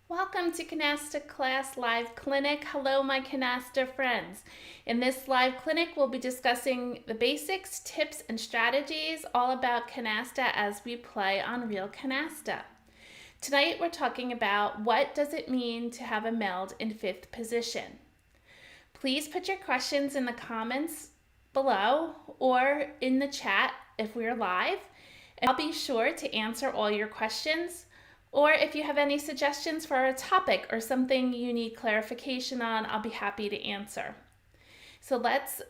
Welcome to Canasta Class Live Clinic. Hello, my Canasta friends. In this live clinic, we'll be discussing the basics, tips, and strategies all about canasta as we play on real canasta. Tonight, we're talking about what does it mean to have a meld in fifth position. Please put your questions in the comments below or in the chat if we're live, and I'll be sure to answer all your questions. Or if you have any suggestions for a topic or something you need clarification on, I'll be happy to answer. So let's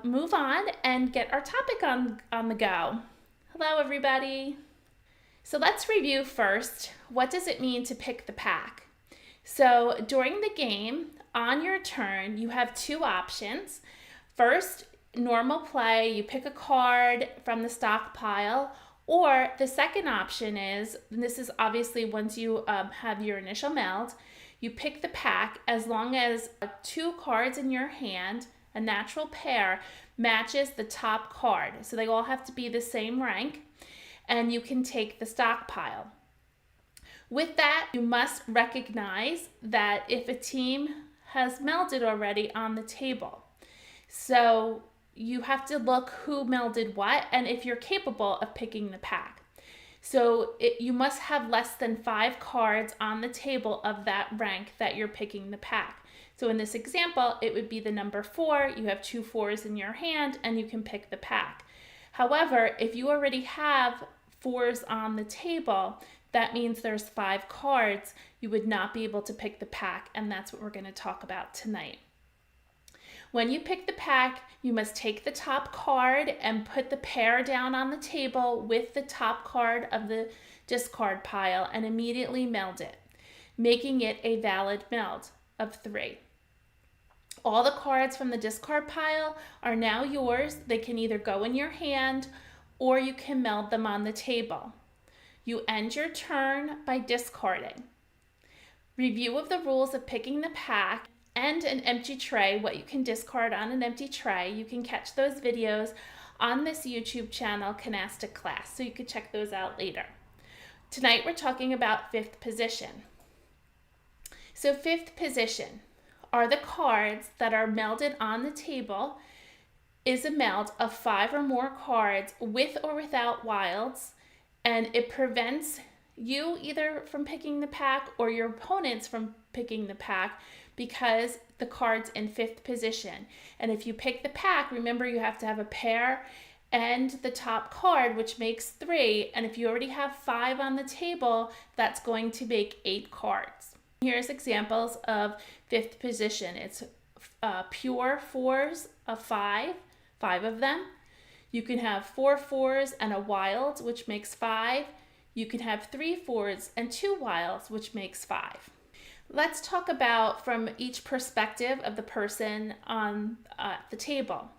move on and get our topic on the go. Hello, everybody. So let's review first, what does it mean to pick the pack? So during the game, on your turn, you have two options. First, normal play, you pick a card from the stockpile. Or the second option is, and this is obviously once you have your initial meld, you pick the pack as long as two cards in your hand, a natural pair, matches the top card. So they all have to be the same rank, and you can take the stockpile. With that, you must recognize that if a team has melded already on the table. So you have to look who melded what and if you're capable of picking the pack. So you must have less than 5 cards on the table of that rank that you're picking the pack. So in this example, it would be the number 4. You have 2 4s in your hand and you can pick the pack. However, if you already have 4s on the table, that means there's 5 cards. You would not be able to pick the pack, and that's what we're going to talk about tonight. When you pick the pack, you must take the top card and put the pair down on the table with the top card of the discard pile and immediately meld it, making it a valid meld of 3. All the cards from the discard pile are now yours. They can either go in your hand or you can meld them on the table. You end your turn by discarding. Review of the rules of picking the pack and an empty tray, what you can discard on an empty tray. You can catch those videos on this YouTube channel, Canasta Class, so you can check those out later. Tonight we're talking about fifth position. So fifth position are the cards that are melded on the table, is a meld of 5 or more cards with or without wilds, and it prevents you either from picking the pack or your opponents from picking the pack because the card's in fifth position. And if you pick the pack, remember you have to have a pair and the top card, which makes 3. And if you already have 5 on the table, that's going to make 8 cards. Here's examples of fifth position. It's pure 4s of 5 of them. You can have 4 4s and a wild, which makes 5. You can have 3 4s and 2 wilds, which makes 5. Let's talk about from each perspective of the person on the table.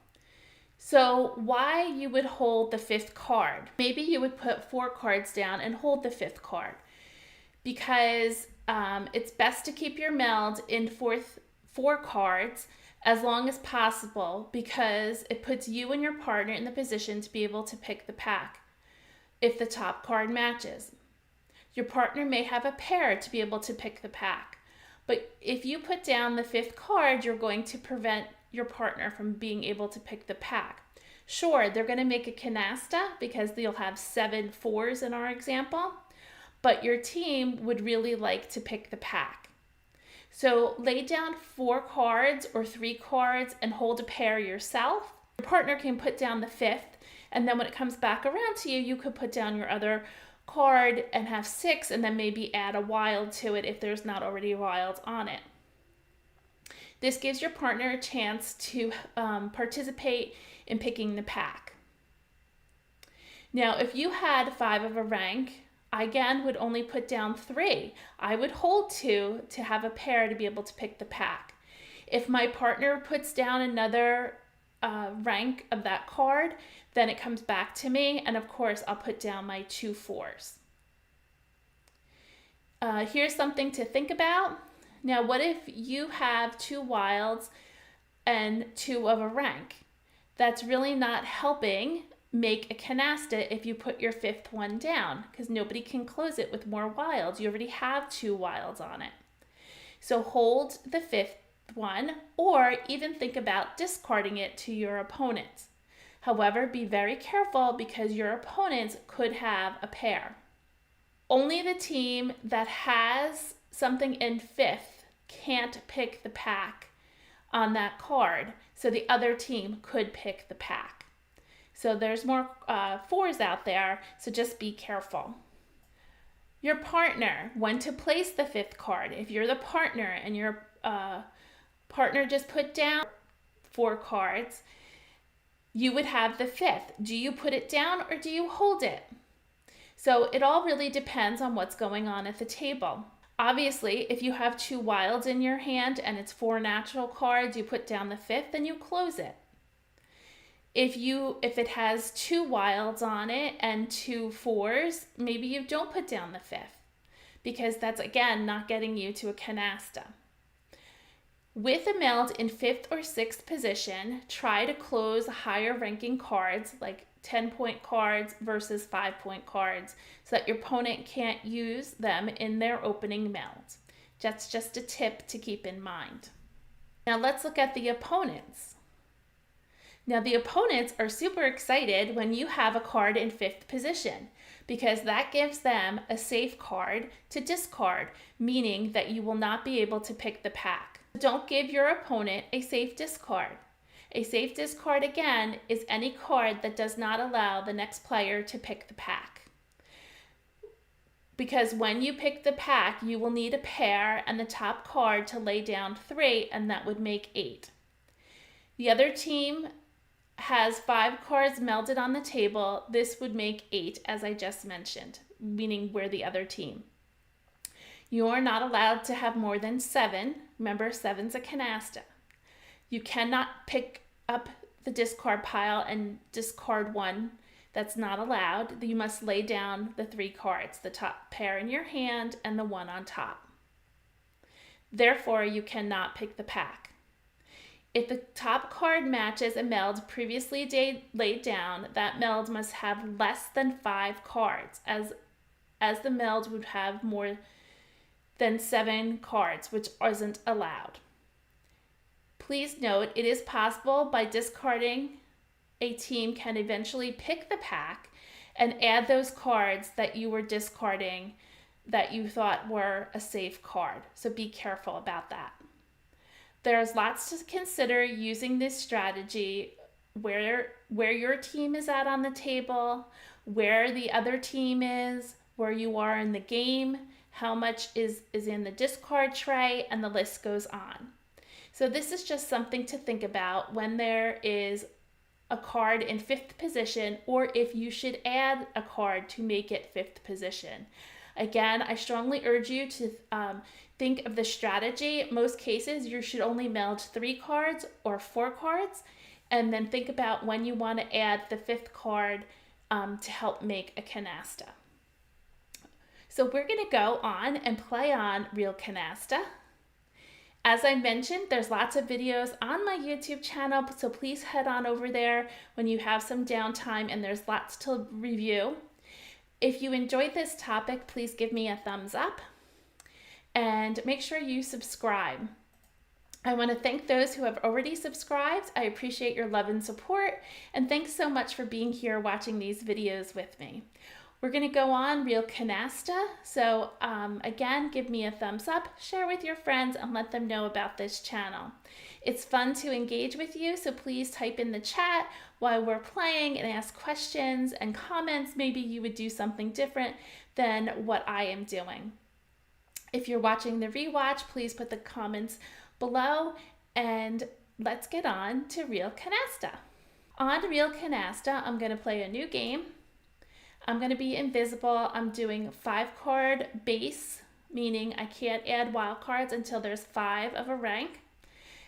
So why you would hold the 5th card. Maybe you would put 4 cards down and hold the 5th card because it's best to keep your meld in 4 cards as long as possible because it puts you and your partner in the position to be able to pick the pack if the top card matches. Your partner may have a pair to be able to pick the pack. But if you put down the 5th card, you're going to prevent your partner from being able to pick the pack. Sure, they're going to make a canasta because you'll have 7 4s in our example, but your team would really like to pick the pack. So lay down 4 cards or 3 cards and hold a pair yourself. Your partner can put down the 5th, and then when it comes back around to you, you could put down your other card and have 6 and then maybe add a wild to it if there's not already a wild on it. This gives your partner a chance to participate in picking the pack. Now, if you had 5 of a rank, I again would only put down 3. I would hold 2 to have a pair to be able to pick the pack. If my partner puts down another rank of that card, then it comes back to me, and of course I'll put down my 2 4s. Here's something to think about. Now, what if you have 2 wilds and 2 of a rank? That's really not helping make a canasta if you put your fifth one down, because nobody can close it with more wilds. You already have 2 wilds on it. So hold the fifth one, or even think about discarding it to your opponents. However, be very careful because your opponents could have a pair. Only the team that has something in fifth can't pick the pack on that card, so the other team could pick the pack. So there's more 4s out there, so just be careful. Your partner, when to place the fifth card. If you're the partner and your partner just put down 4 cards, you would have the fifth. Do you put it down or do you hold it? So it all really depends on what's going on at the table. Obviously, if you have 2 wilds in your hand and it's 4 natural cards, you put down the fifth and you close it. If it has 2 wilds on it and 2 4s, maybe you don't put down the fifth, because that's, again, not getting you to a canasta. With a meld in 5th or 6th position, try to close higher ranking cards like 10-point cards versus 5-point cards so that your opponent can't use them in their opening meld. That's just a tip to keep in mind. Now let's look at the opponents. Now the opponents are super excited when you have a card in 5th position, because that gives them a safe card to discard, meaning that you will not be able to pick the pack. Don't give your opponent a safe discard. A safe discard, again, is any card that does not allow the next player to pick the pack. Because when you pick the pack, you will need a pair and the top card to lay down 3, and that would make 8. The other team has 5 cards melded on the table. This would make 8, as I just mentioned, meaning we're the other team. You are not allowed to have more than 7. Remember, 7's a canasta. You cannot pick up the discard pile and discard 1. That's not allowed. You must lay down the 3 cards, the top pair in your hand and the 1 on top. Therefore, you cannot pick the pack. If the top card matches a meld previously laid down, that meld must have less than 5 cards, as the meld would have more than 7 cards, which isn't allowed. Please note, it is possible by discarding, a team can eventually pick the pack and add those cards that you were discarding that you thought were a safe card. So be careful about that. There's lots to consider using this strategy, where your team is at on the table, where the other team is, where you are in the game, how much is in the discard tray, and the list goes on. So this is just something to think about when there is a card in 5th position, or if you should add a card to make it 5th position. Again, I strongly urge you to think of the strategy. Most cases, you should only meld 3 cards or 4 cards, and then think about when you want to add the 5th card to help make a canasta. So we're going to go on and play on Real Canasta. As I mentioned, there's lots of videos on my YouTube channel, so please head on over there when you have some downtime, and there's lots to review. If you enjoyed this topic, please give me a thumbs up and make sure you subscribe. I want to thank those who have already subscribed. I appreciate your love and support, and thanks so much for being here watching these videos with me. We're going to go on Real Canasta, so again, give me a thumbs up, share with your friends, and let them know about this channel. It's fun to engage with you, so please type in the chat while we're playing and ask questions and comments. Maybe you would do something different than what I am doing. If you're watching the rewatch, please put the comments below, and let's get on to Real Canasta. On Real Canasta, I'm going to play a new game. I'm going to be invisible. I'm doing 5-card base, meaning I can't add wild cards until there's 5 of a rank.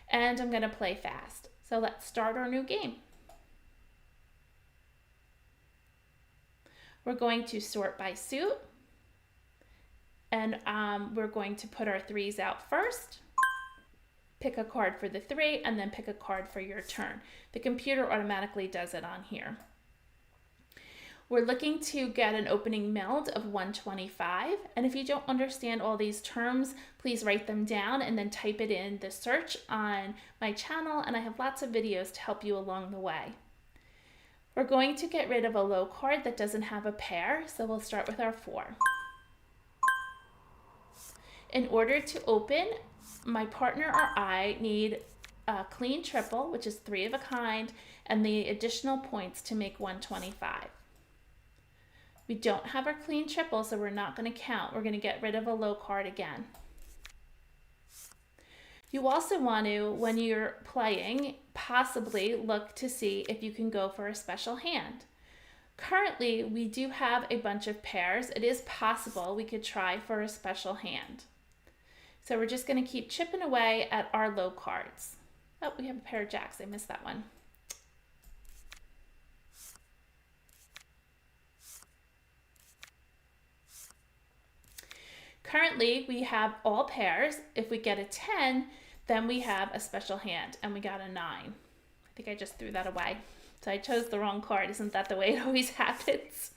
And I'm going to play fast. So let's start our new game. We're going to sort by suit. And we're going to put our 3s out first. Pick a card for the 3, and then pick a card for your turn. The computer automatically does it on here. We're looking to get an opening meld of 125. And if you don't understand all these terms, please write them down and then type it in the search on my channel. And I have lots of videos to help you along the way. We're going to get rid of a low card that doesn't have a pair. So we'll start with our 4. In order to open, my partner or I need a clean triple, which is 3 of a kind, and the additional points to make 125. We don't have our clean triple, so we're not going to count. We're going to get rid of a low card again. You also want to, when you're playing, possibly look to see if you can go for a special hand. Currently, we do have a bunch of pairs. It is possible we could try for a special hand. So we're just going to keep chipping away at our low cards. Oh, we have a pair of jacks. I missed that one. Currently, we have all pairs. If we get a 10, then we have a special hand, and we got a 9. I think I just threw that away. So I chose the wrong card. Isn't that the way it always happens?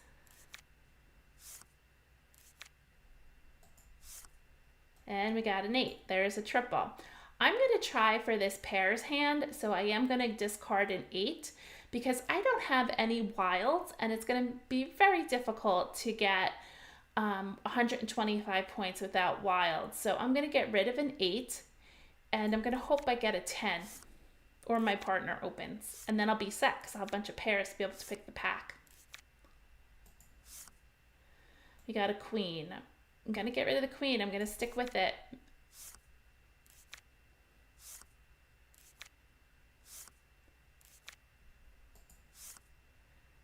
And we got an 8. There's a triple. I'm going to try for this pairs hand, so I am going to discard an 8 because I don't have any wilds, and it's going to be very difficult to get 125 points without wilds. So I'm going to get rid of an 8, and I'm going to hope I get a 10 or my partner opens, and then I'll be set because I'll have a bunch of pairs to be able to pick the pack. We got a queen. I'm going to get rid of the queen. I'm going to stick with it.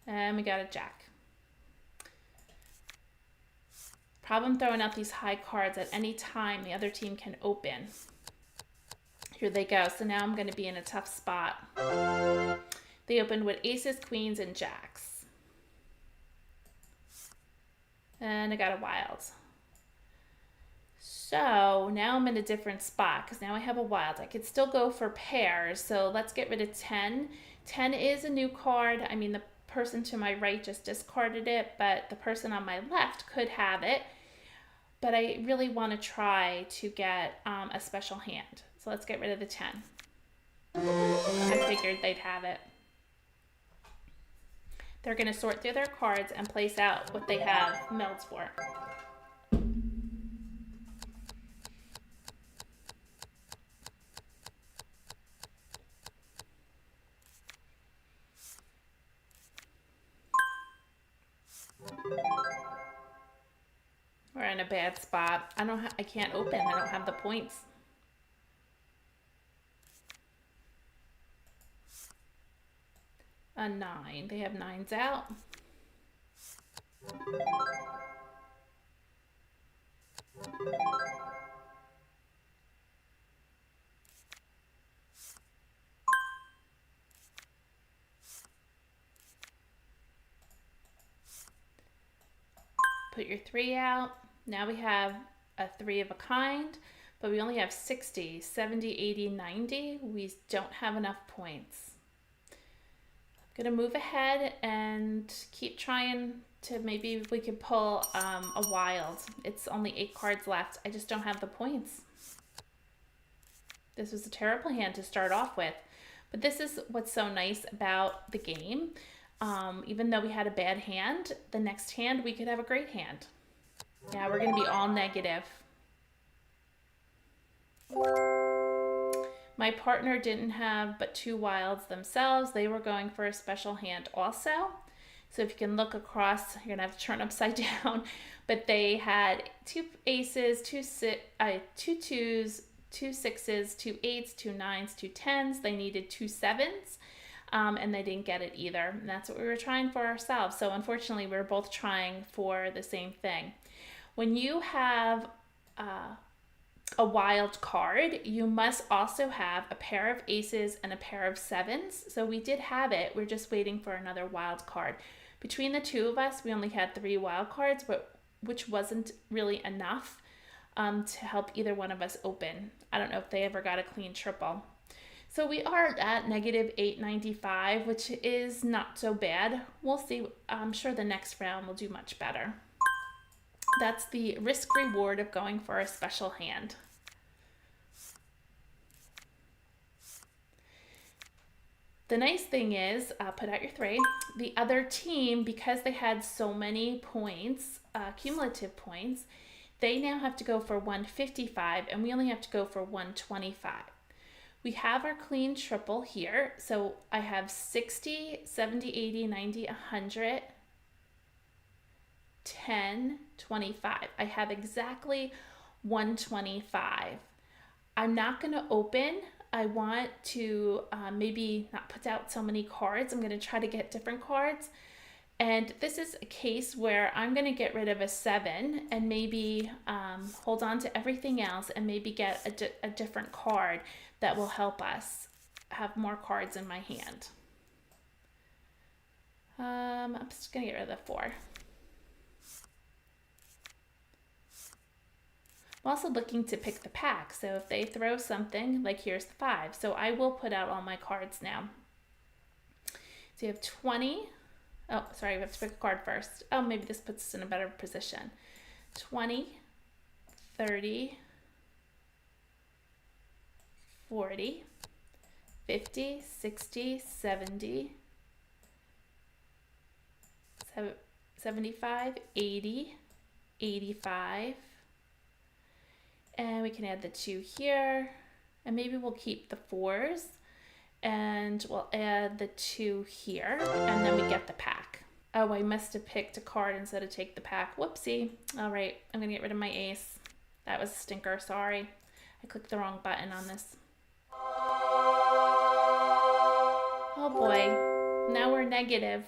And we got a jack. Problem throwing out these high cards at any time the other team can open. Here they go. So now I'm going to be in a tough spot. They opened with aces, queens, and jacks. And I got a wild. So now I'm in a different spot because now I have a wild. I could still go for pairs. So let's get rid of 10. 10 is a new card. I mean, the person to my right just discarded it, but the person on my left could have it. But I really want to try to get a special hand. So let's get rid of the 10. I figured they'd have it. They're going to sort through their cards and place out what they have melds for. We're in a bad spot. I can't open. I don't have the points. A 9. They have 9s out. Put your 3 out. Now we have a 3 of a kind, but we only have 60, 70, 80, 90. We don't have enough points. I'm gonna move ahead and keep trying to maybe we could pull a wild. It's only 8 cards left. I just don't have the points. This was a terrible hand to start off with, but this is what's so nice about the game. Even though we had a bad hand, the next hand we could have a great hand. Yeah, we're going to be all negative. My partner didn't have but 2 wilds themselves. They were going for a special hand also. So if you can look across, you're going to have to turn upside down. But they had 2 aces, 2 twos, 2 6s, 2 8s, 2 9s, 2 10s. They needed 2 7s. And they didn't get it either. And that's what we were trying for ourselves. So unfortunately, we were both trying for the same thing. When you have a wild card, you must also have a pair of aces and a pair of 7s. So we did have it. We're just waiting for another wild card. Between the 2 of us, we only had 3 wild cards, but which wasn't really enough to help either one of us open. I don't know if they ever got a clean triple. So we are at negative 895, which is not so bad. We'll see. I'm sure the next round will do much better. That's the risk reward of going for a special hand. The nice thing is, put out your 3. The other team, because they had so many points, cumulative points, they now have to go for 155, and we only have to go for 125. We have our clean triple here, so I have 60, 70, 80, 90, 100, 10, 25. I have exactly 125. I'm not going to open. I want to maybe not put out so many cards. I'm going to try to get different cards. And this is a case where I'm going to get rid of a 7 and maybe hold on to everything else and maybe get a different card that will help us have more cards in my hand. I'm just going to get rid of the 4. I'm also looking to pick the pack. So if they throw something, like here's the 5. So I will put out all my cards now. So you have 20. Oh, sorry, we have to pick a card first. Oh, maybe this puts us in a better position. 20, 30, 40, 50, 60, 70, 75, 80, 85. And we can add the 2 here. And maybe we'll keep the 4s. And we'll add the 2 here, and then we get the pack. Oh, I must have picked a card instead of take the pack. Whoopsie. All right, I'm gonna get rid of my ace. That was a stinker, sorry. I clicked the wrong button on this. Oh boy, now we're negative.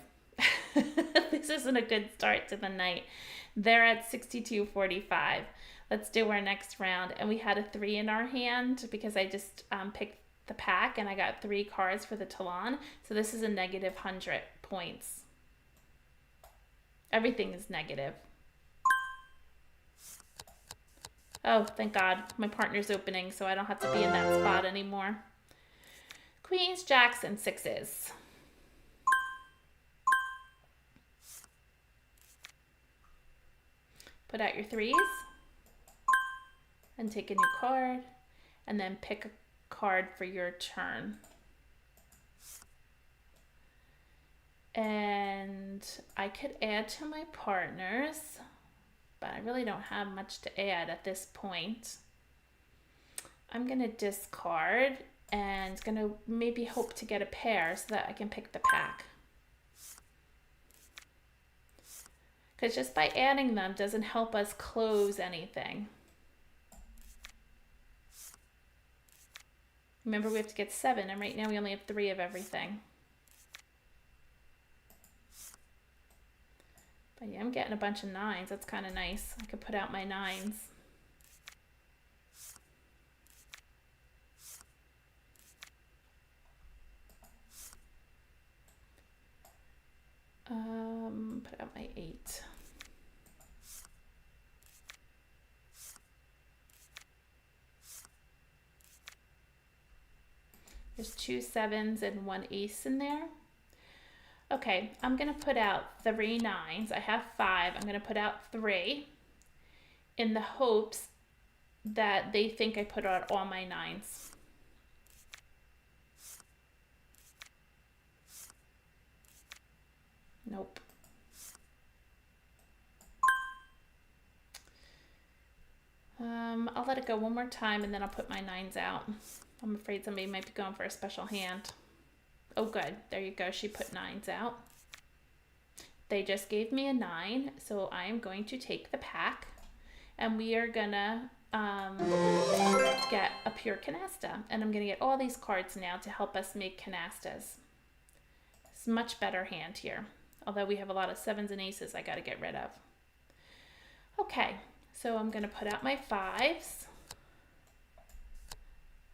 This isn't a good start to the night. They're at 62.45. Let's do our next round. And we had a 3 in our hand because I just picked the pack and I got 3 cards for the talon. So this is a negative 100 points. Everything is negative. Oh, thank God. My partner's opening, so I don't have to be in that spot anymore. Queens, jacks, and 6s. Put out your 3s and take a new card and then pick a card for your turn. And I could add to my partners, but I really don't have much to add at this point. I'm gonna discard and gonna maybe hope to get a pair so that I can pick the pack. Because just by adding them doesn't help us close anything. Remember, we have to get 7, and right now we only have 3 of everything. But yeah, I'm getting a bunch of 9s. That's kind of nice. I could put out my 9s. Put out my 8. There's 2 7s and 1 ace in there. Okay, I'm gonna put out 3 9s. I have 5. I'm gonna put out 3 in the hopes that they think I put out all my 9s. Nope. I'll let it go one more time and then I'll put my 9s out. I'm afraid somebody might be going for a special hand. Oh, good. There you go. She put 9s out. They just gave me a 9, so I am going to take the pack, and we are gonna get a pure canasta, and I'm gonna get all these cards now to help us make canastas. It's a much better hand here, although we have a lot of 7s and aces I got to get rid of. Okay, so I'm gonna put out my 5s.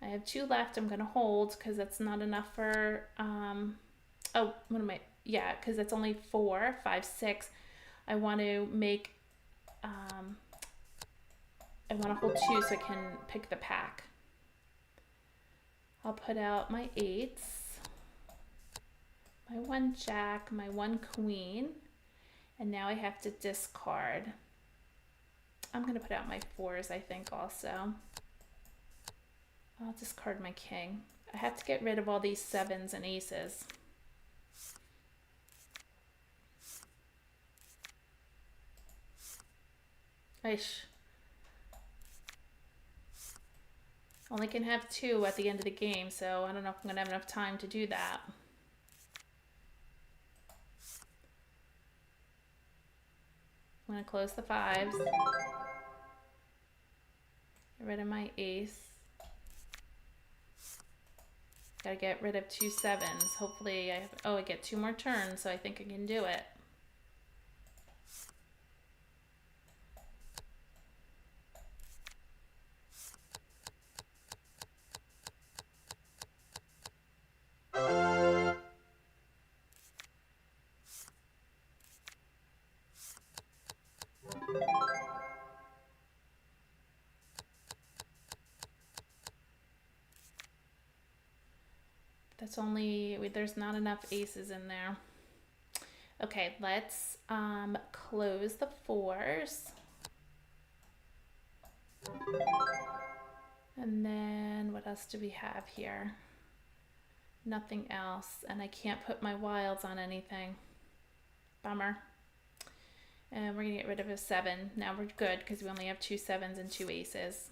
I have 2 left. I'm going to hold because that's not enough for, oh, what am I? Yeah, because that's only 4, 5, 6. I want to make, I want to hold 2 so I can pick the pack. I'll put out my 8s, my 1 jack, my 1 queen, and now I have to discard. I'm going to put out my 4s, I think, also. I'll discard my king. I have to get rid of all these 7s and aces. Aish. Only can have 2 at the end of the game, so I don't know if I'm going to have enough time to do that. I'm going to close the 5s. Get rid of my ace. Gotta get rid of 2 7s. Hopefully I get 2 more turns, so I think I can do it. That's there's not enough aces in there. Okay, let's close the 4s. And then what else do we have here? Nothing else, and I can't put my wilds on anything. Bummer. And we're gonna get rid of a 7. Now we're good because we only have 2 7s and 2 aces.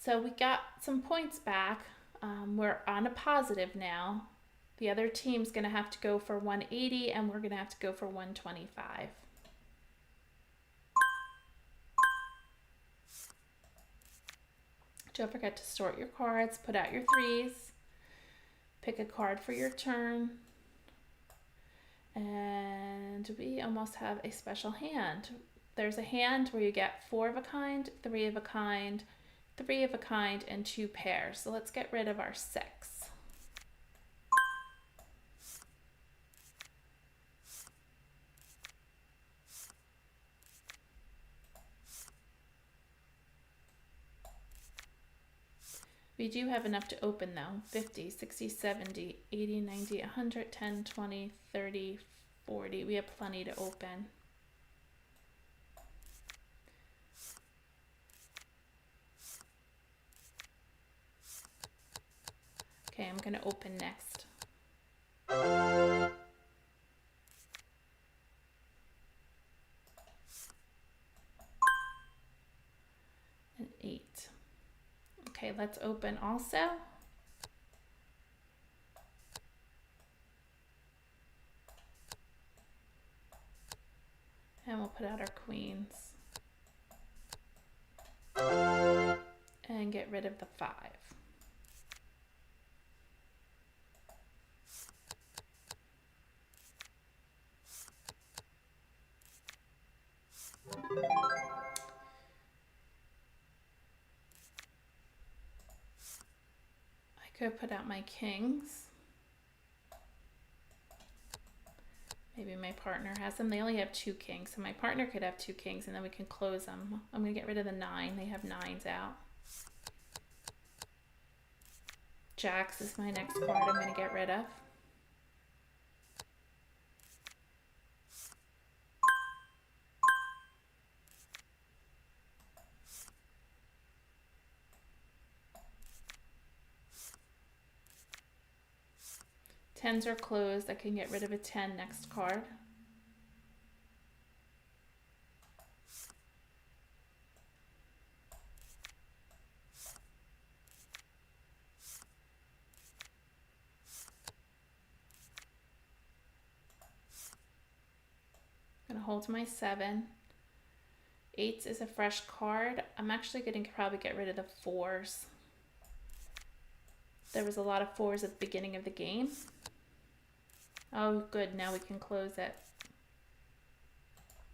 So we got some points back. We're on a positive now. The other team's gonna have to go for 180 and we're gonna have to go for 125. Don't forget to sort your cards, put out your 3s, pick a card for your turn, and we almost have a special hand. There's a hand where you get 4 of a kind, 3 of a kind, 3 of a kind, and 2 pairs. So let's get rid of our 6. We do have enough to open though. 50, 60, 70, 80, 90, 100, 10, 20, 30, 40. We have plenty to open. Okay, I'm going to open next. An 8. Okay, let's open also. And we'll put out our queens. And get rid of the 5. I could put out my kings. Maybe my partner has them. They only have 2 kings, so my partner could have 2 kings and then we can close them. I'm going to get rid of the 9. They have 9s out. Jacks is my next card I'm going to get rid of. Tens are closed. I can get rid of a 10 next card. I'm going to hold my 7. 8s is a fresh card. I'm actually going to probably get rid of the 4s. There was a lot of 4s at the beginning of the game. Oh, good. Now we can close it.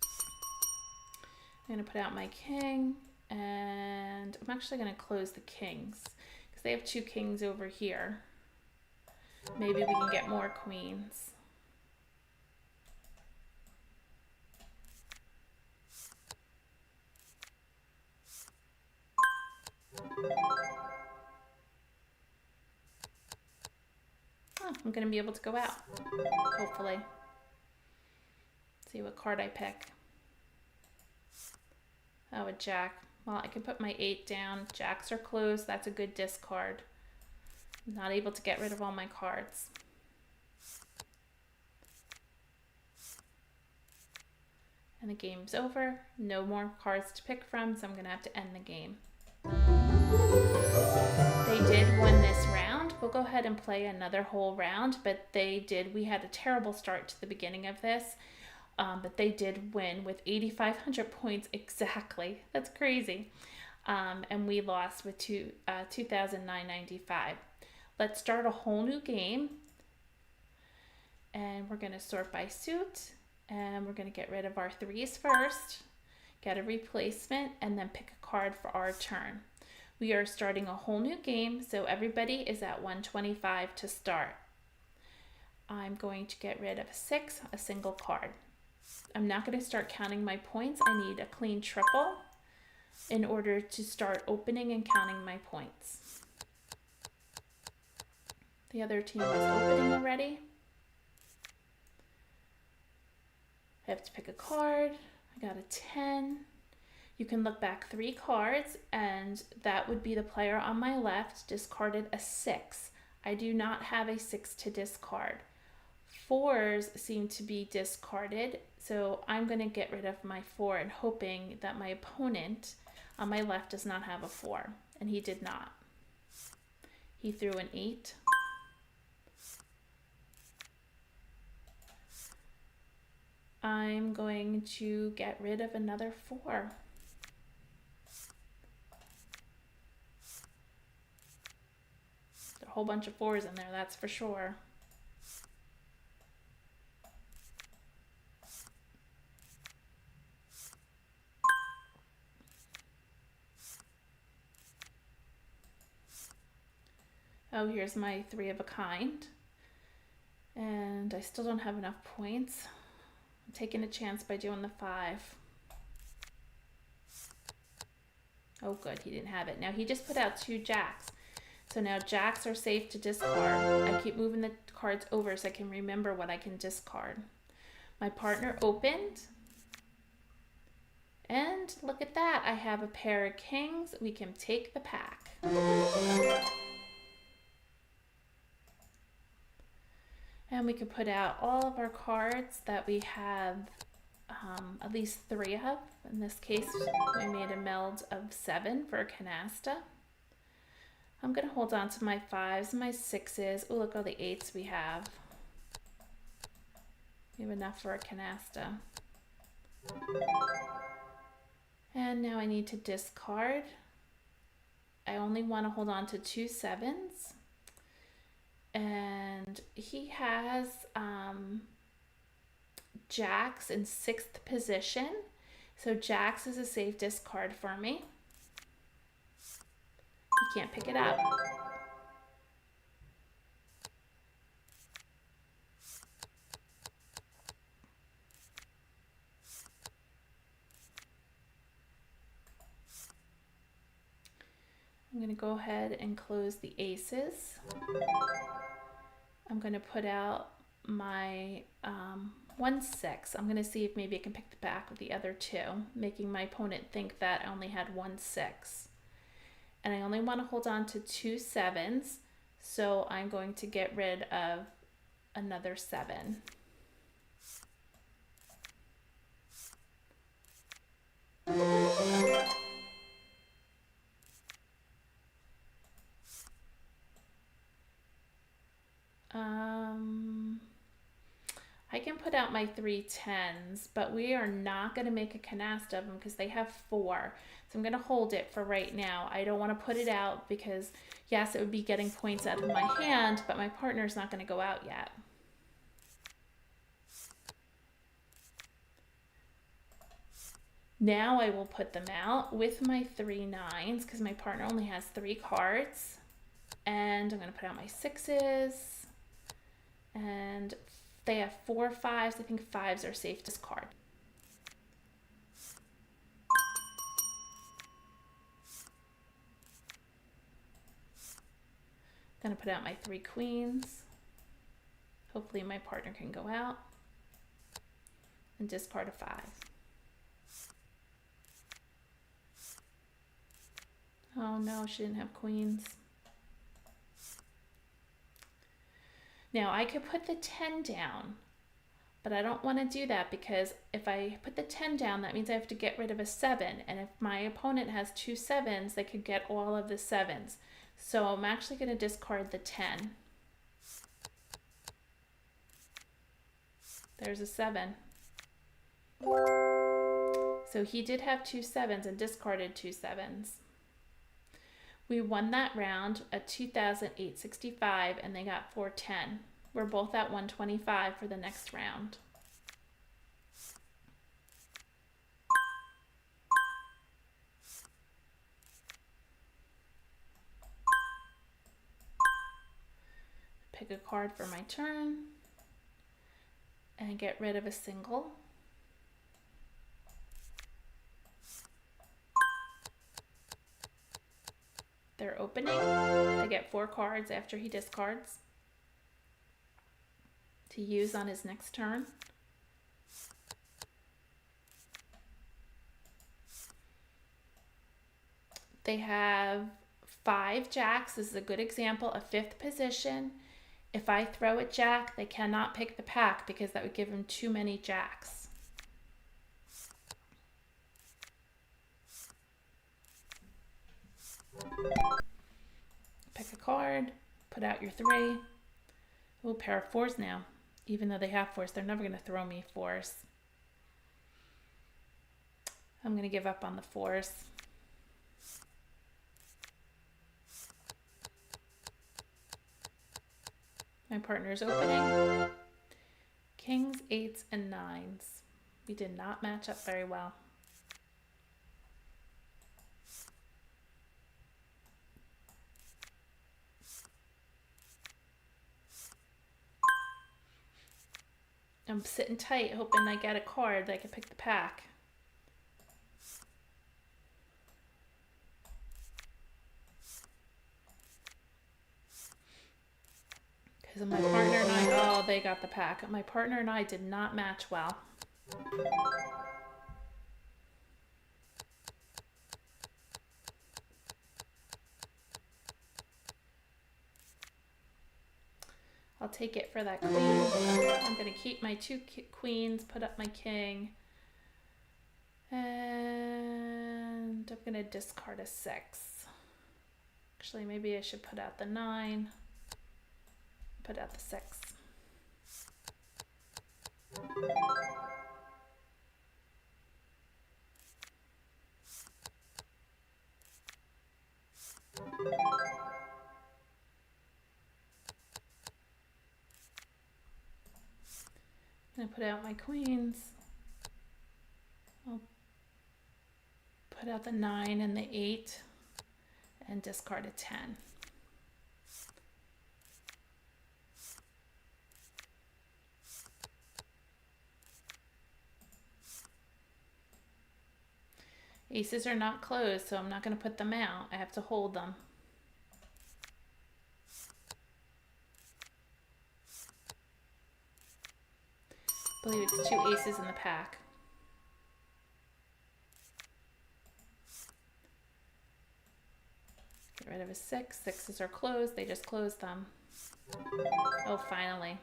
I'm going to put out my king, and I'm actually going to close the kings because they have 2 kings over here. Maybe we can get more queens. I'm going to be able to go out, hopefully. See what card I pick. Oh, a jack. Well, I can put my 8 down. Jacks are closed. That's a good discard. I'm not able to get rid of all my cards. And the game's over. No more cards to pick from, so I'm going to have to end the game. They did win this round. We'll go ahead and play another whole round, but they did. We had a terrible start to the beginning of this, but they did win with 8,500 points exactly. That's crazy. And we lost with 2,995. Let's start a whole new game. And we're going to sort by suit. And we're going to get rid of our 3s first, get a replacement, and then pick a card for our turn. We are starting a whole new game, so everybody is at 125 to start. I'm going to get rid of a 6, a single card. I'm not going to start counting my points. I need a clean triple in order to start opening and counting my points. The other team was opening already. I have to pick a card. I got a 10. You can look back 3 cards, and that would be the player on my left discarded a 6. I do not have a 6 to discard. 4s seem to be discarded, so I'm going to get rid of my 4 and hoping that my opponent on my left does not have a 4, and he did not. He threw an 8. I'm going to get rid of another 4. There's a whole bunch of 4s in there, that's for sure. Oh, here's my 3 of a kind. And I still don't have enough points. I'm taking a chance by doing the 5. Oh, good, he didn't have it. Now he just put out 2 jacks. So now jacks are safe to discard. I keep moving the cards over so I can remember what I can discard. My partner opened. And look at that, I have a pair of kings. We can take the pack. And we could put out all of our cards that we have at least 3 of. In this case, we made a meld of 7 for a canasta. I'm going to hold on to my 5s, my 6s. Oh, look all the 8s we have. We have enough for a canasta. And now I need to discard. I only want to hold on to 2 7s. And he has jacks in 6th position. So jacks is a safe discard for me. He can't pick it up. I'm going to go ahead and close the aces. I'm going to put out my 1 6. I'm going to see if maybe I can pick the back with the other 2, making my opponent think that I only had 1 6. And I only want to hold on to 2 7s, so I'm going to get rid of another 7. I can put out my 3 10s, but we are not going to make a canasta of them because they have 4. So I'm going to hold it for right now. I don't want to put it out because, yes, it would be getting points out of my hand, but my partner's not going to go out yet. Now I will put them out with my 3 9s because my partner only has 3 cards. And I'm going to put out my 6s. And they have 4 5s. I think 5s are safe to discard. I'm going to put out my 3 queens. Hopefully my partner can go out and discard a 5. Oh no, she didn't have queens. Now I could put the 10 down, but I don't want to do that because if I put the 10 down, that means I have to get rid of a 7. And if my opponent has 2 7s, they could get all of the 7s. So I'm actually going to discard the 10. There's a 7. So he did have 2 7s and discarded 2 7s. We won that round at 2,865 and they got 410. We're both at 125 for the next round. Pick a card for my turn and get rid of a single. They're opening. They get 4 cards after he discards to use on his next turn. They have 5 jacks. This is a good example of 5th position. If I throw a jack, they cannot pick the pack because that would give them too many jacks. Pick a card, put out your 3. Oh, pair of 4s now. Even though they have 4s, they're never going to throw me 4s. I'm going to give up on the 4s. My partner's opening. Kings, 8s, and 9s. We did not match up very well. I'm sitting tight, hoping I get a card that I can pick the pack. Because my partner and I, oh, they got the pack. My partner and I did not match well. I'll take it for that queen. I'm going to keep my 2 queens, put up my king. And I'm going to discard a 6. Actually, maybe I should put out the 9. Put out the 6. I'm going to put out my queens. I'll put out the 9 and the 8 and discard a 10. Aces are not closed, so I'm not going to put them out. I have to hold them. I believe it's 2 aces in the pack. Get rid of a 6. 6s are closed. They just closed them. Oh, finally.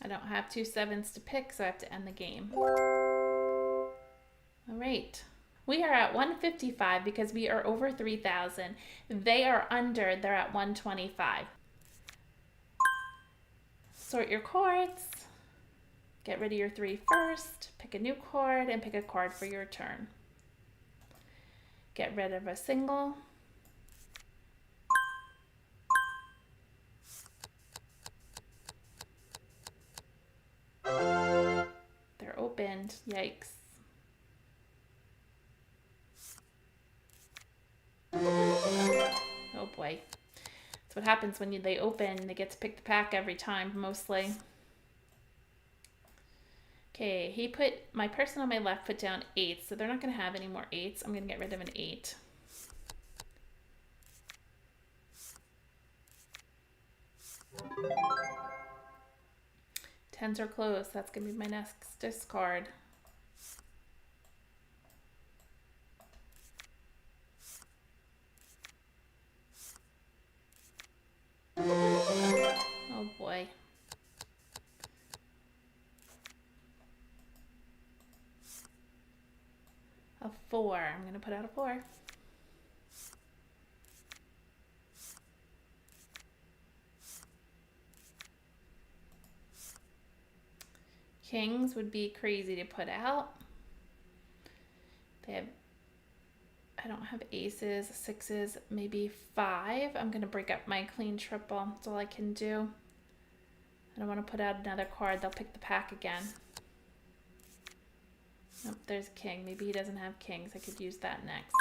I don't have 2 7s to pick, so I have to end the game. All right. We are at 155 because we are over 3,000. They are under, they're at 125. Sort your cards. Get rid of your 3 first. Pick a new card and pick a card for your turn. Get rid of a single. They're opened. Yikes. Oh boy. That's what happens when they open. They get to pick the pack every time, mostly. Okay, my person on my left put down 8s, so they're not going to have any more 8s. I'm going to get rid of an 8. Tens are closed. That's going to be my next discard. Oh boy. A 4. I'm going to put out a 4. Kings would be crazy to put out. I don't have aces, 6s, maybe 5. I'm going to break up my clean triple. That's all I can do. I don't want to put out another card. They'll pick the pack again. Nope, there's a king. Maybe he doesn't have kings. I could use that next.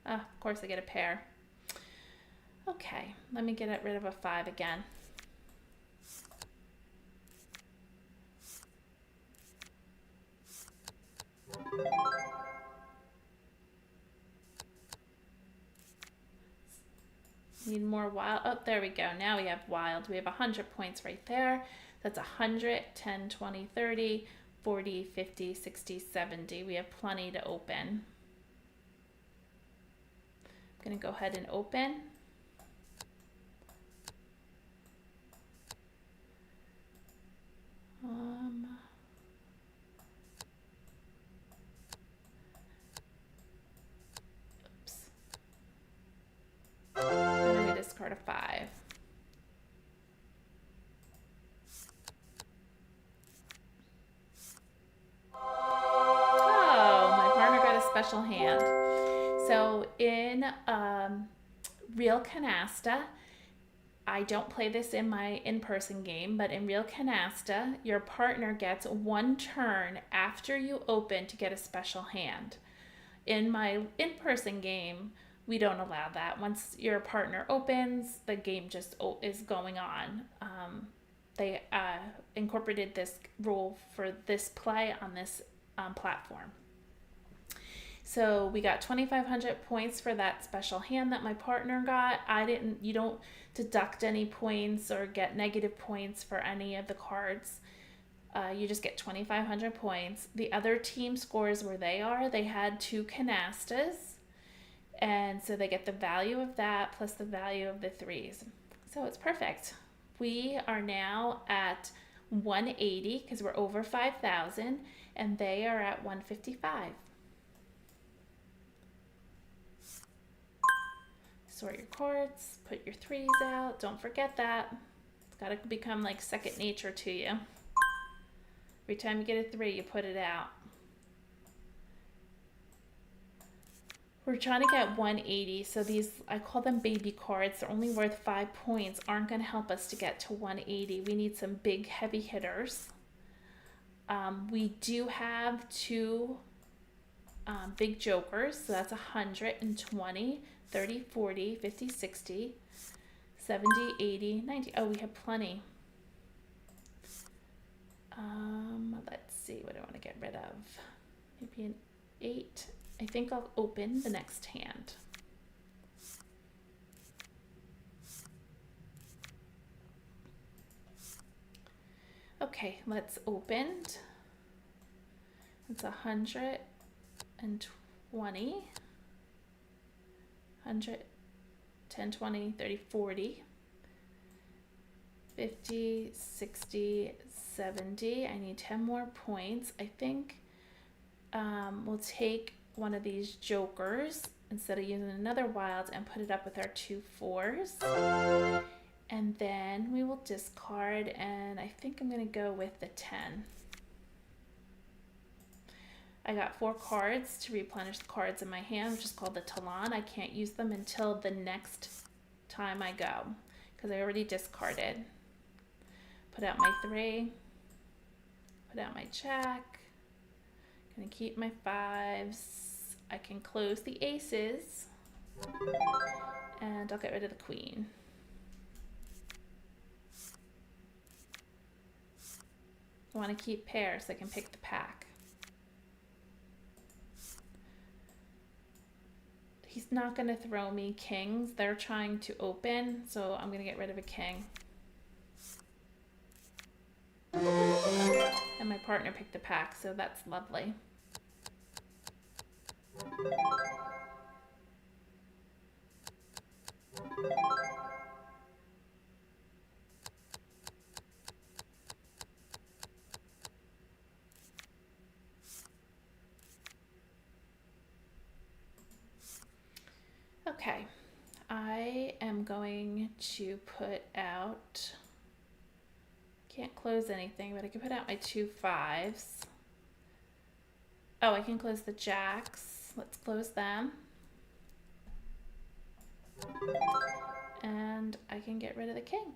Ah, of course I get a pair. Okay, let me get rid of a 5 again. Need more wild. Oh, there we go. Now we have wild. We have 100 points right there. That's 100, 10, 20, 30, 40, 50, 60, 70. We have plenty to open. I'm going to go ahead and open. Oops. And I'm going to discard a 5. Oh, my partner got a special hand. So in real Canasta, I don't play this in my in-person game, but in real Canasta, your partner gets 1 turn after you open to get a special hand. In my in-person game, we don't allow that. Once your partner opens, the game just is going on. They incorporated this rule for this play on this platform. So we got 2,500 points for that special hand that my partner got. You don't deduct any points or get negative points for any of the cards. You just get 2,500 points. The other team scores where they are. They had 2 canastas. And so they get the value of that plus the value of the 3s. So it's perfect. We are now at 180 because we're over 5,000, and they are at 155. Sort your cards, put your 3s out. Don't forget that. It's got to become like second nature to you. Every time you get a 3, you put it out. We're trying to get 180, so these, I call them baby cards. They're only worth 5 points, aren't going to help us to get to 180. We need some big heavy hitters. We do have 2 big jokers, so that's 120, 30, 40, 50, 60, 70, 80, 90. Oh, we have plenty. Let's see, what do I want to get rid of? Maybe an 8. I think I'll open the next hand. Okay, let's open. It's 120, 100, 10, 20, 30, 40, 50, 60, 70. I need 10 more points. I think we'll take one of these jokers instead of using another wild and put it up with our 2 4s. And then we will discard, and I think I'm going to go with the 10. I got 4 cards to replenish the cards in my hand, which is called the Talon. I can't use them until the next time I go because I already discarded. Put out my 3. Put out my check. Gonna keep my 5s. I can close the aces. And I'll get rid of the queen. I want to keep pairs so I can pick the pack. He's not going to throw me kings. They're trying to open, so I'm going to get rid of a king. And my partner picked a pack, so that's lovely. Okay, I am going to put out, can't close anything, but I can put out my 2 5s. Oh, I can close the jacks. Let's close them. And I can get rid of the king.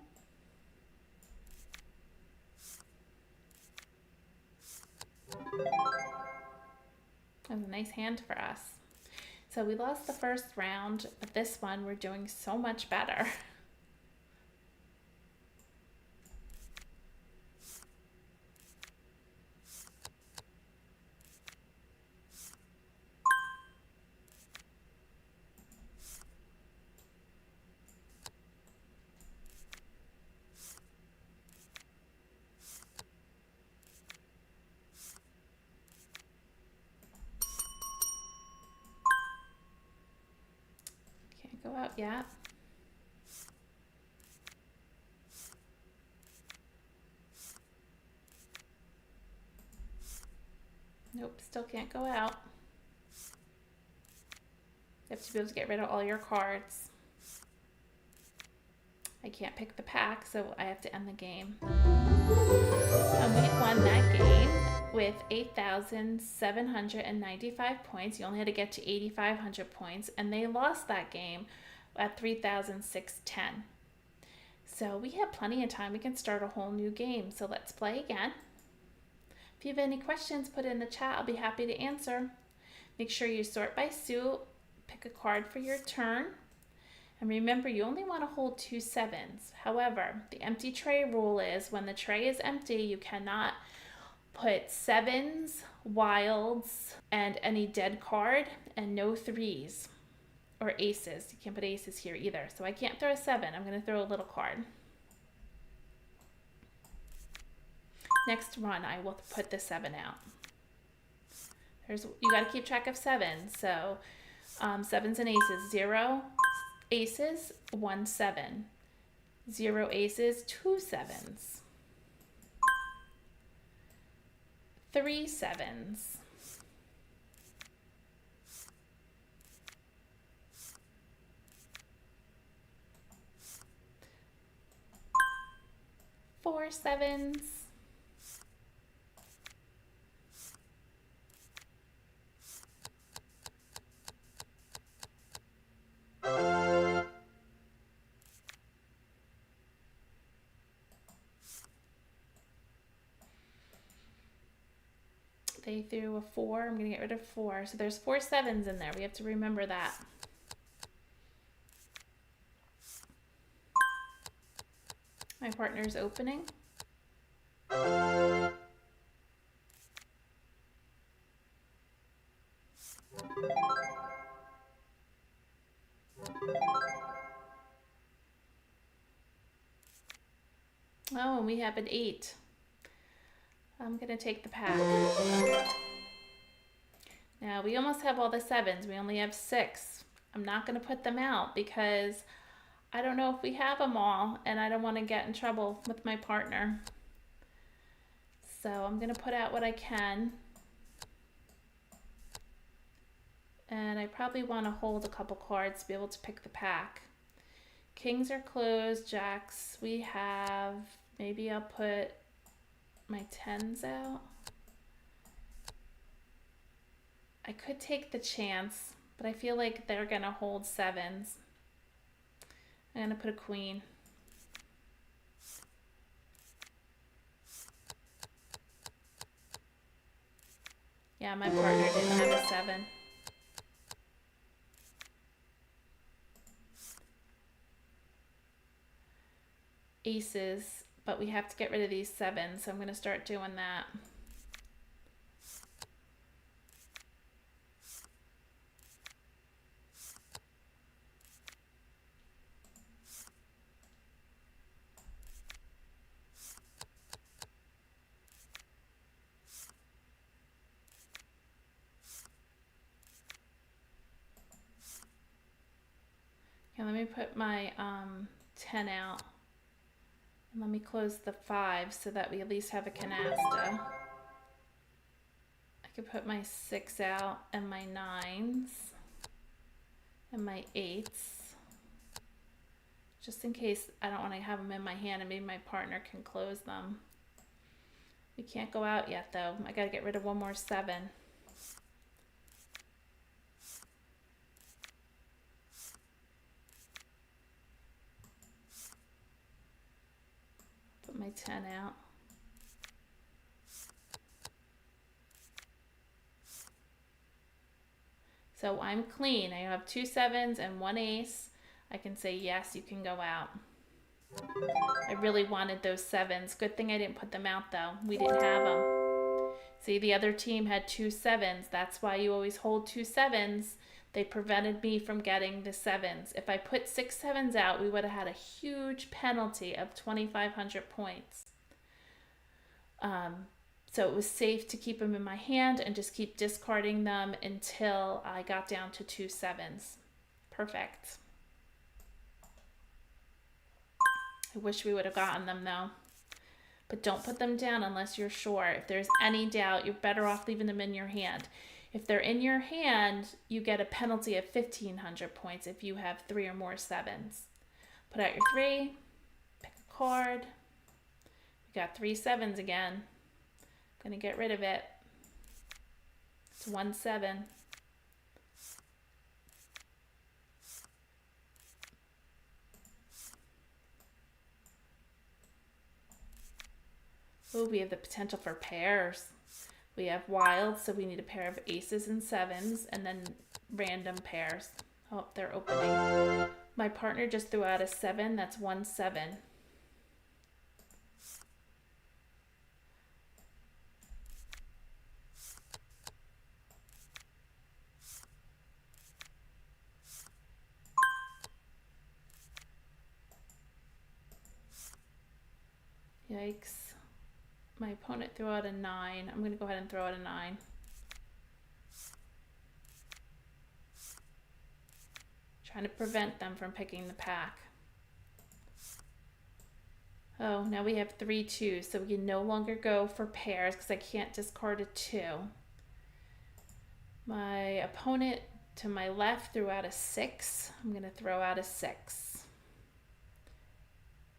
That was a nice hand for us. So we lost the first round, but this one we're doing so much better. Can't go out yet. Nope, still can't go out. You have to be able to get rid of all your cards. I can't pick the pack, so I have to end the game. And we won that game with 8,795 points. You only had to get to 8,500 points, and they lost that game at 3,610. So we have plenty of time. We can start a whole new game. So let's play again. If you have any questions, put it in the chat. I'll be happy to answer. Make sure you sort by suit. Pick a card for your turn. And remember, you only want to hold 2 7s. However, the empty tray rule is when the tray is empty, you cannot put 7s, wilds, and any dead card, and no 3s or aces. You can't put aces here either. So I can't throw a 7. I'm going to throw a little card. Next run, I will put the 7 out. You got to keep track of 7s. So 7s and aces, 0 aces, 1 7. 0 aces, 2 7s. 3 7s. 4 7s. 'They threw a 4. I'm going to get rid of 4. So there's 4 7s in there. We have to remember that. My partner's opening. Oh, and we have an 8. I'm going to take the pack. Now, we almost have all the 7s. We only have 6. I'm not going to put them out because I don't know if we have them all, and I don't want to get in trouble with my partner. So I'm going to put out what I can. And I probably want to hold a couple cards to be able to pick the pack. Kings are closed. Jacks, we have. Maybe I'll put my 10s out. I could take the chance, but I feel like they're going to hold 7s. I'm going to put a queen. Yeah, my partner didn't have a 7. Aces, but we have to get rid of these sevens, so I'm going to start doing that. Okay, let me put my 10 out. And let me close the 5 so that we at least have a canasta. I could put my 6 out and my 9s and my 8s. Just in case I don't want to have them in my hand and maybe my partner can close them. We can't go out yet though. I got to get rid of one more 7. Put my 10 out. So I'm clean. I have 2 7s and 1 ace. I can say yes, you can go out. I really wanted those 7s. Good thing I didn't put them out though. We didn't have them. See, the other team had 2 7s. That's why you always hold 2 7s. They prevented me from getting the 7s. If I put 6 7s out, we would have had a huge penalty of 2,500 points. So it was safe to keep them in my hand and just keep discarding them until I got down to 2 7s. Perfect. I wish we would have gotten them though. But don't put them down unless you're sure. If there's any doubt, you're better off leaving them in your hand. If they're in your hand, you get a penalty of 1,500 points if you have 3 or more 7s. Put out your 3, pick a card. We got 3 7s again. I'm going to get rid of it. It's 1 7. Oh, we have the potential for pairs. We have wild, so we need a pair of aces and 7s, and then random pairs. Oh, they're opening. My partner just threw out a 7. That's 1 7. Yikes. My opponent threw out a 9. I'm going to go ahead and throw out a 9. Trying to prevent them from picking the pack. Oh, now we have 3 2s, so we can no longer go for pairs because I can't discard a 2. My opponent to my left threw out a 6. I'm going to throw out a 6.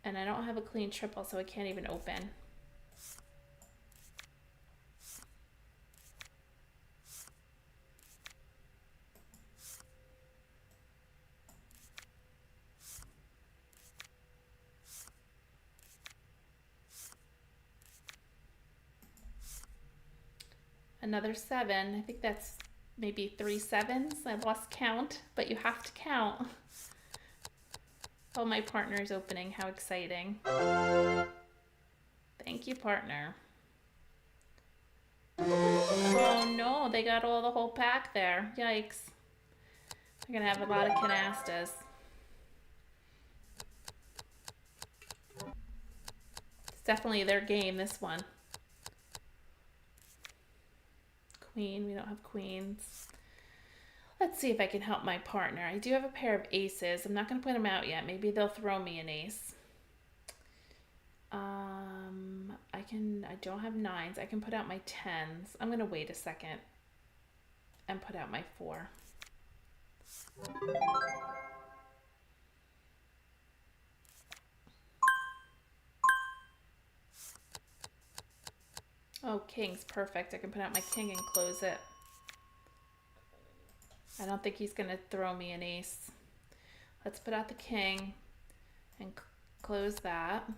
And I don't have a clean triple, so I can't even open. Another 7. I think that's maybe 3 7s. I lost count, but you have to count. Oh, my partner's opening. How exciting. Thank you, partner. Oh no, they got the whole pack there. Yikes. They're gonna have a lot of canastas. It's definitely their game, this one. Queen, we don't have queens. Let's see if I can help my partner. I do have a pair of aces. I'm not going to put them out yet. Maybe they'll throw me an ace. I don't have 9s. I can put out my 10s. I'm going to wait a second and put out my 4. Oh, king's perfect. I can put out my king and close it. I don't think he's going to throw me an ace. Let's put out the king and close that.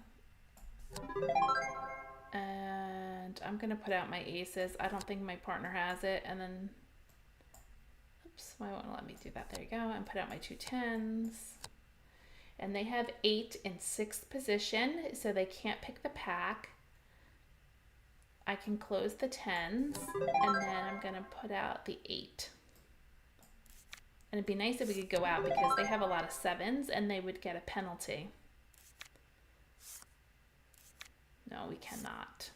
And I'm going to put out my aces. I don't think my partner has it. And then, oops, why won't it let me do that? There you go. And put out my 2 10s. and they have 8 in 6th position, so they can't pick the pack. I can close the 10s, and then I'm going to put out the 8. And it'd be nice if we could go out because they have a lot of 7s and they would get a penalty. No, we cannot.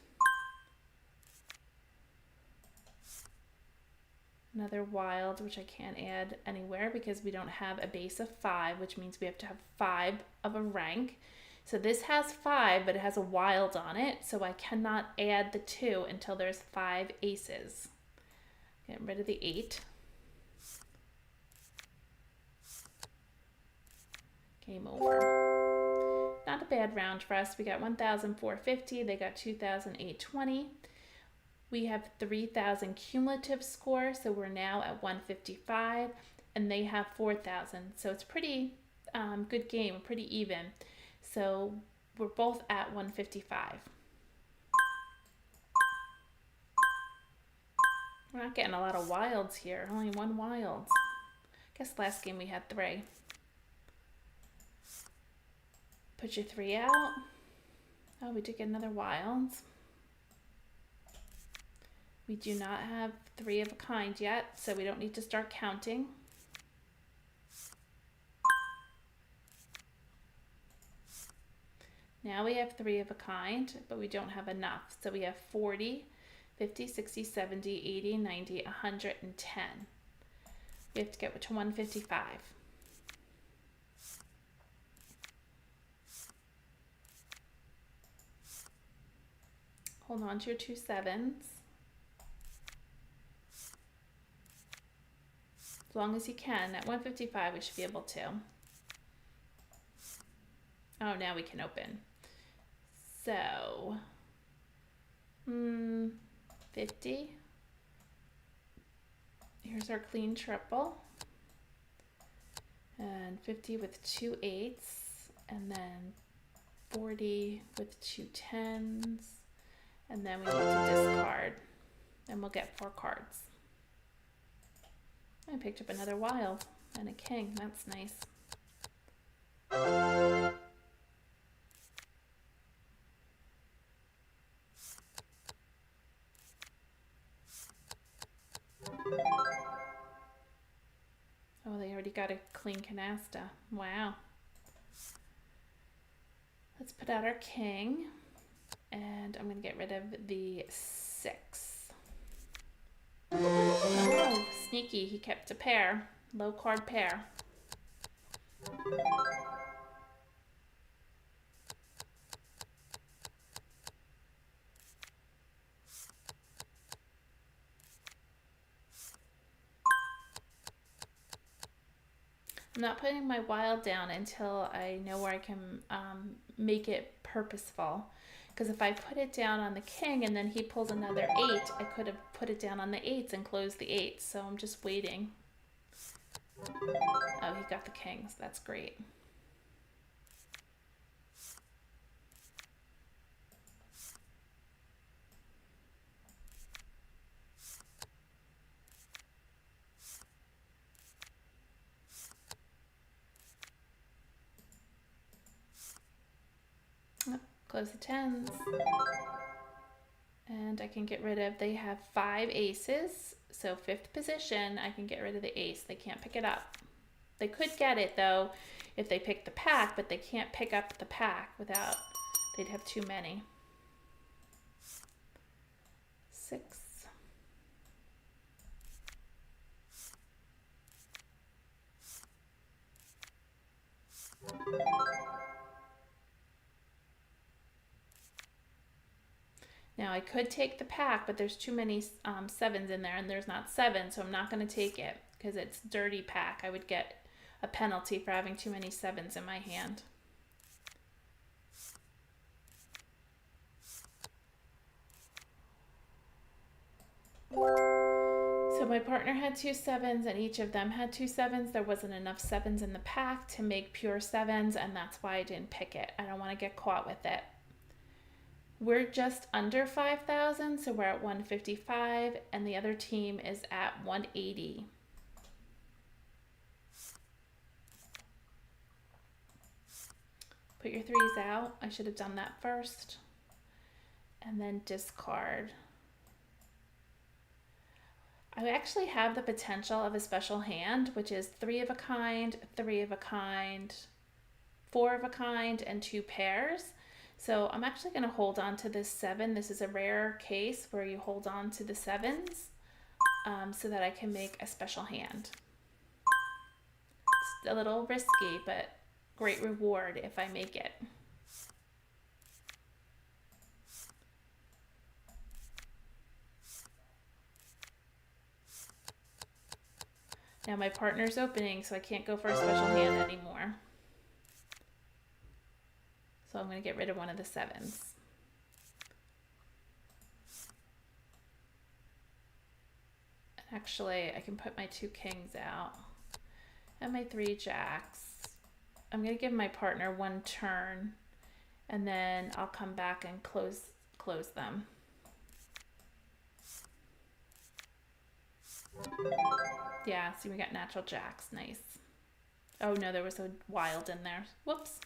Another wild, which I can't add anywhere because we don't have a base of 5, which means we have to have 5 of a rank. So this has 5, but it has a wild on it, so I cannot add the 2 until there's 5 aces. Get rid of the 8. Game over. Not a bad round for us. We got 1,450. They got 2,820. We have 3,000 cumulative score, so we're now at 155, and they have 4,000. So it's pretty good game, pretty even. So we're both at 155. We're not getting a lot of wilds here. Only 1 wild. I guess last game we had 3. Put your 3 out. Oh, we did get another wild. We do not have 3 of a kind yet, so we don't need to start counting. Now we have 3 of a kind, but we don't have enough. So we have 40, 50, 60, 70, 80, 90, 110. We have to get to 155. Hold on to your 2 7s. As long as you can. At 155, we should be able to. Oh, now we can open. So, 50. Here's our clean triple. And 50 with 2 8s. And then 40 with 2 10s. And then we need to discard, and we'll get 4 cards. I picked up another wild and a king. That's nice. Oh, they already got a clean canasta. Wow. Let's put out our king. And I'm going to get rid of the 6. Oh, sneaky. He kept a pair. Low card pair. I'm not putting my wild down until I know where I can make it purposeful. Because if I put it down on the king and then he pulls another 8, I could have put it down on the 8s and closed the 8s. So I'm just waiting. Oh, he got the kings. That's great. Close the 10s. And I can get rid of, they have 5 aces. So 5th position, I can get rid of the ace. They can't pick it up. They could get it though if they pick the pack, but they can't pick up the pack without, they'd have too many. 6. Now I could take the pack, but there's too many 7s in there and there's not 7, so I'm not going to take it because it's dirty pack. I would get a penalty for having too many 7s in my hand. So my partner had 2 7s and each of them had 2 7s. There wasn't enough 7s in the pack to make pure 7s, and that's why I didn't pick it. I don't want to get caught with it. We're just under 5,000, so we're at 155, and the other team is at 180. Put your threes out. I should have done that first. And then discard. I actually have the potential of a special hand, which is 3 of a kind, 3 of a kind, 4 of a kind, and 2 pairs. So I'm actually going to hold on to this 7. This is a rare case where you hold on to the 7s so that I can make a special hand. It's a little risky, but great reward if I make it. Now my partner's opening, so I can't go for a special hand anymore. So I'm going to get rid of one of the 7s. And actually, I can put my 2 kings out and my 3 jacks. I'm going to give my partner 1 turn, and then I'll come back and close them. Yeah, see, we got natural jacks. Nice. Oh no, there was a wild in there. Whoops.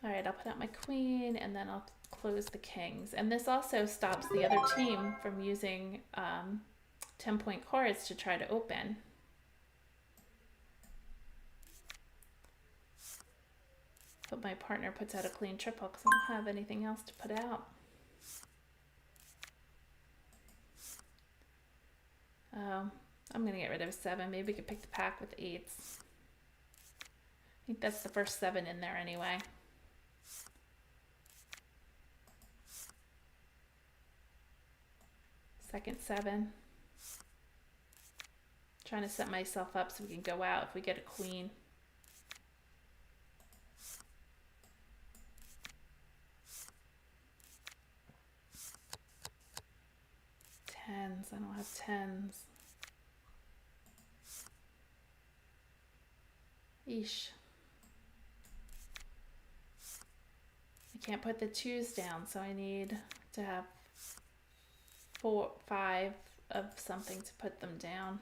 All right, I'll put out my queen, and then I'll close the kings. And this also stops the other team from using 10-point cards to try to open. But my partner puts out a clean triple because I don't have anything else to put out. Oh, I'm going to get rid of a 7. Maybe we could pick the pack with 8s. I think that's the first 7 in there anyway. Second 7. Trying to set myself up so we can go out if we get a queen. Tens. I don't have 10s. Eesh. I can't put the 2s down, so I need to have 4, 5 of something to put them down.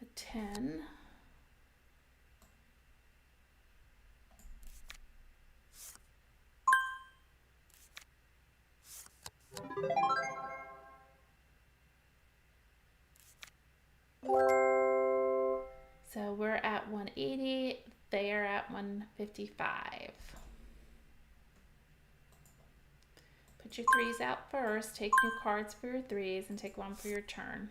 A 10. So we're at 180, they are at 155. Put your 3s out first, take new cards for your 3s, and take 1 for your turn.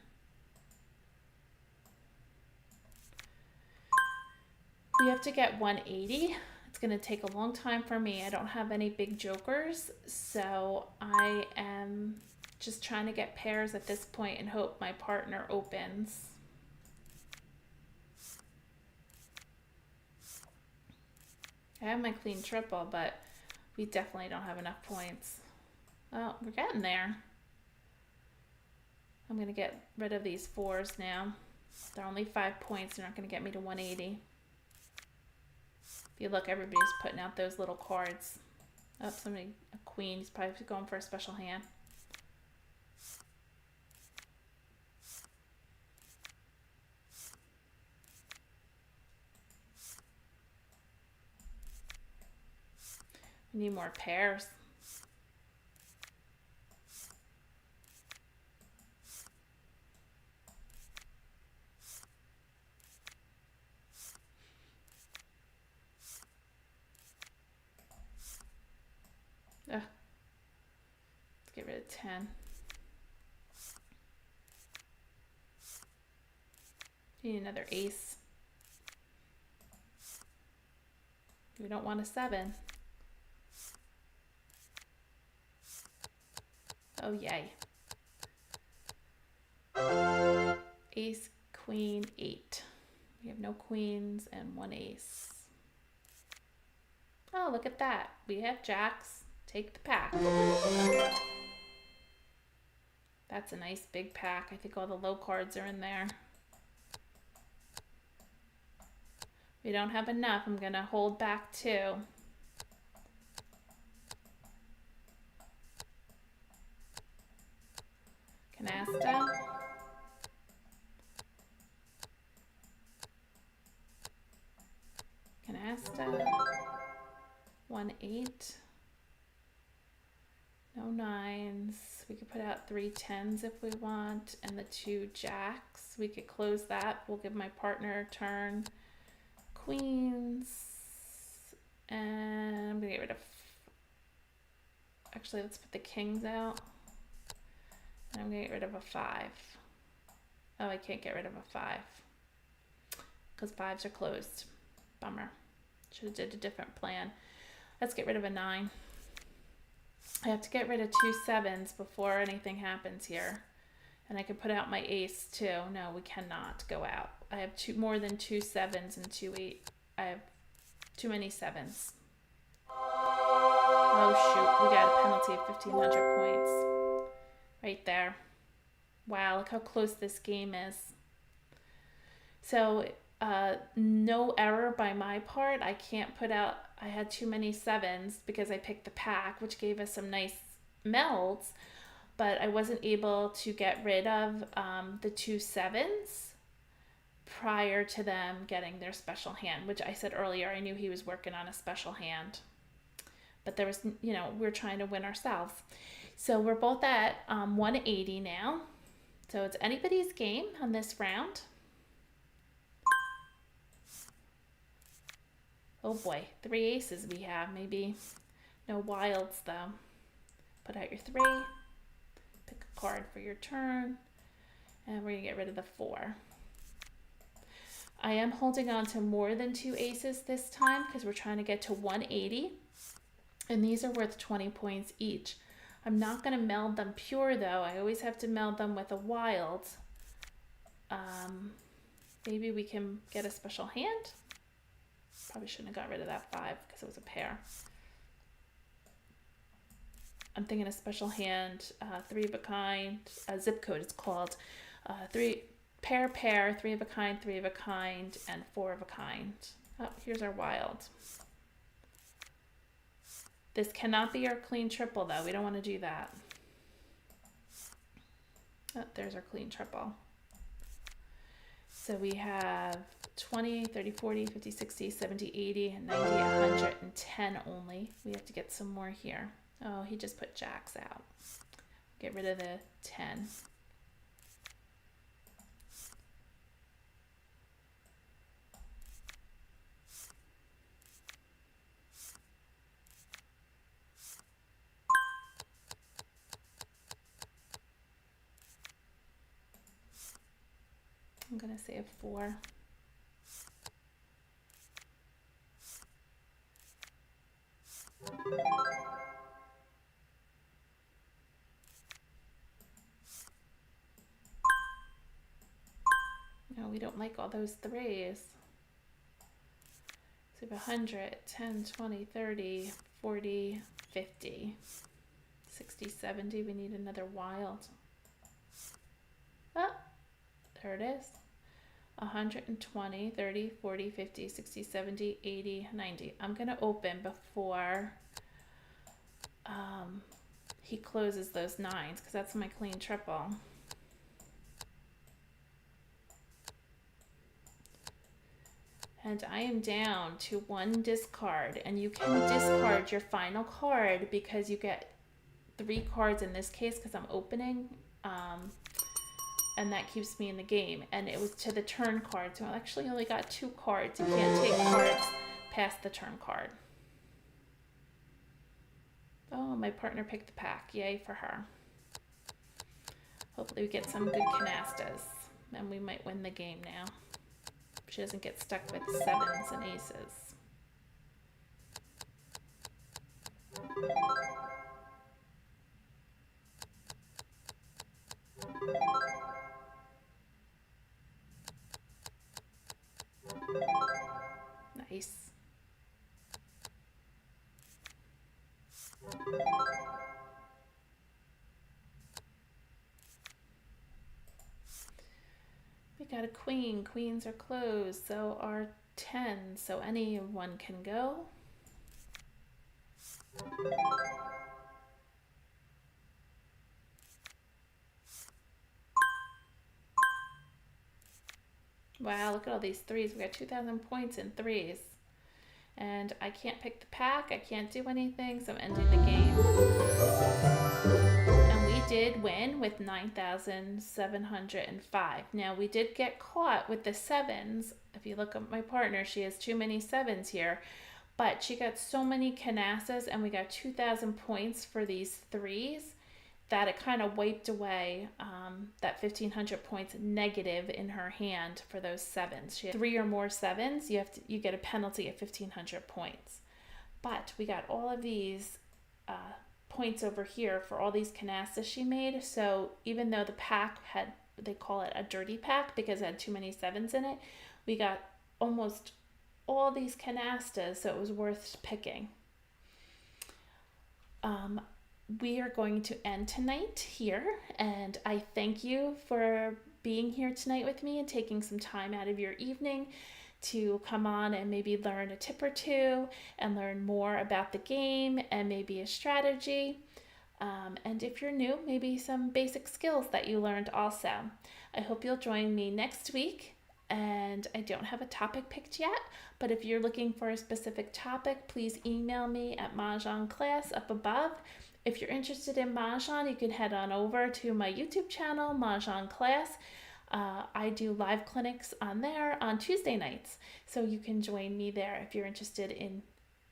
We have to get 180. It's going to take a long time for me. I don't have any big jokers, so I am just trying to get pairs at this point and hope my partner opens. I have my clean triple, but we definitely don't have enough points. Oh, we're getting there. I'm going to get rid of these 4s now. They're only 5 points. They're not going to get me to 180. If you look, everybody's putting out those little cards. Oh, somebody, a queen. He's probably going for a special hand. We need more pairs. Ugh. Let's get rid of 10. Need another ace. We don't want a 7. Oh, yay. Ace, queen, 8. We have no queens and 1 ace. Oh, look at that. We have jacks. Take the pack. That's a nice big pack. I think all the low cards are in there. We don't have enough. I'm gonna hold back 2. Canasta. Canasta. 1 8. No 9s. We could put out 3 10s if we want, and the 2 jacks. We could close that. We'll give my partner a turn. Queens. And I'm gonna get rid of, actually let's put the kings out. And I'm gonna get rid of a 5. Oh, I can't get rid of a 5 because 5s are closed. Bummer. Should have did a different plan. Let's get rid of a 9. I have to get rid of 2 7s before anything happens here. And I could put out my ace too. No, we cannot go out. I have more than 2 7s and 2 8. I have too many 7s. Oh shoot, we got a penalty of 1,500 points. Right there. Wow, look how close this game is. So, no error by my part. I can't put out, I had too many 7s because I picked the pack, which gave us some nice melds, but I wasn't able to get rid of the 2 7s prior to them getting their special hand, which I said earlier, I knew he was working on a special hand. But there was, we're trying to win ourselves. So we're both at 180 now. So it's anybody's game on this round. Oh boy, 3 aces we have. Maybe no wilds though. Put out your 3. Pick a card for your turn. And we're going to get rid of the 4. I am holding on to more than 2 aces this time because we're trying to get to 180. And these are worth 20 points each. I'm not going to meld them pure though. I always have to meld them with a wild. Maybe we can get a special hand. Probably shouldn't have got rid of that 5 because it was a pair. I'm thinking a special hand, 3 of a kind, zip code it's called. 3 pair, 3 of a kind, 3 of a kind, and 4 of a kind. Oh, here's our wild. This cannot be our clean triple though. We don't want to do that. Oh, there's our clean triple. So we have 20, 30, 40, 50, 60, 70, 80, 90, 110 only. We have to get some more here. Oh, he just put jacks out. Get rid of the 10. I'm going to say a 4. No, we don't like all those 3s. So we have 100, 10, 20, 30, 40, 50, 60, 70. We need another wild. Oh, there it is. 120, 30, 40, 50, 60, 70, 80, 90. I'm going to open before he closes those 9s because that's my clean triple. And I am down to 1 discard, and you can discard your final card because you get 3 cards in this case because I'm opening. And that keeps me in the game. And it was to the turn card, so I actually only got 2 cards. You can't take cards past the turn card. Oh, my partner picked the pack. Yay for her. Hopefully we get some good canastas, and we might win the game now. She doesn't get stuck with 7s and aces. Nice. got a queen. Queens are closed. So are 10s. So anyone can go. Wow, look at all these threes. We got 2,000 points in threes. And I can't pick the pack. I can't do anything, so I'm ending the game. And we did win with 9,705. Now, we did get caught with the sevens. If you look at my partner, she has too many sevens here. But she got so many canastas, and we got 2,000 points for these threes, that it kind of wiped away that 1,500 points negative in her hand for those sevens. She had 3 or more sevens, you get a penalty of 1,500 points. But we got all of these points over here for all these canastas she made. So even though the pack had, they call it a dirty pack because it had too many sevens in it, we got almost all these canastas, so it was worth picking. We are going to end tonight here, and I thank you for being here tonight with me and taking some time out of your evening to come on and maybe learn a tip or two and learn more about the game and maybe a strategy. And if you're new, maybe some basic skills that you learned also. I hope you'll join me next week. And I don't have a topic picked yet, but if you're looking for a specific topic, please email me at JONGG Class up above. If you're interested in Mahjong, you can head on over to my YouTube channel, JONGG Class. I do live clinics on there on Tuesday nights, so you can join me there if you're interested in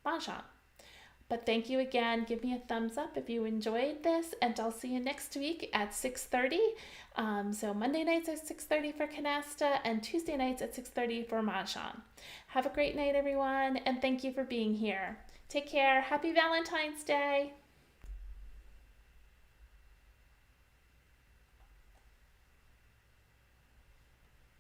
Mahjong. But thank you again. Give me a thumbs up if you enjoyed this, and I'll see you next week at 6:30. So Monday nights at 6:30 for Canasta, and Tuesday nights at 6:30 for Mahjong. Have a great night, everyone, and thank you for being here. Take care. Happy Valentine's Day.